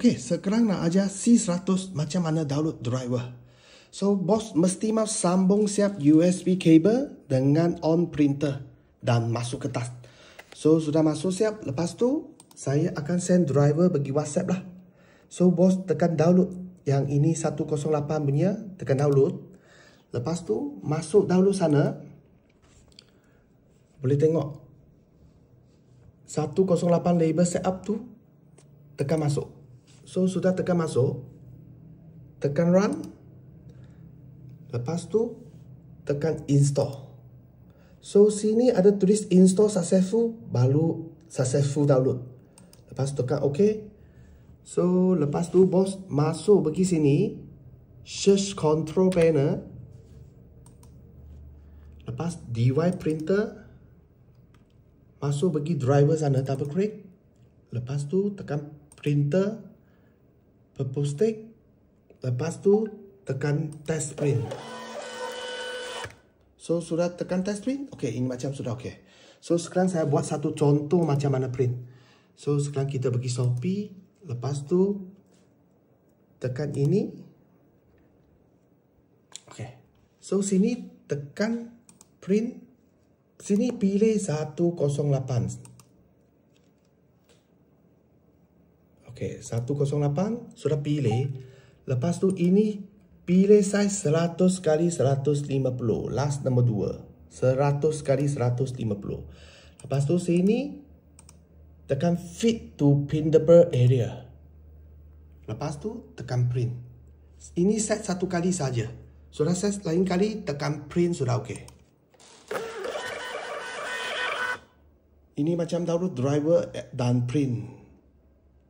Okey, sekarang nak ajar C100 macam mana download driver. So, bos mesti mau sambung siap USB cable dengan on printer dan masuk ke tas. So, sudah masuk siap. Lepas tu, saya akan send driver bagi WhatsApp lah. So, bos tekan download. Yang ini 108 punya, tekan download. Lepas tu, masuk download sana. Boleh tengok 108 label setup tu, tekan masuk. So, sudah tekan masuk, tekan run. Lepas tu, tekan install. So, sini ada tulis install successful, baru successful download. Lepas tekan OK. So, lepas tu bos masuk bagi sini, search control panel. Lepas DY printer, masuk bagi driver sana, double click. Lepas tu tekan printer, purple stick. Lepas tu tekan test print. So, sudah tekan test print? Okey, ini macam sudah okey. So, sekarang saya buat satu contoh macam mana print. So, sekarang kita pergi Shopee. Lepas tu, tekan ini. Okey. So, sini tekan print. Sini pilih 108. Okey, 108 sudah pilih. Lepas tu ini pilih size 100 x 150. Last nombor 2. 100 x 150. Lepas tu sini tekan fit to printable area. Lepas tu tekan print. Ini set satu kali saja. Sudah set lain kali tekan print sudah okey. Ini macam download driver dan print.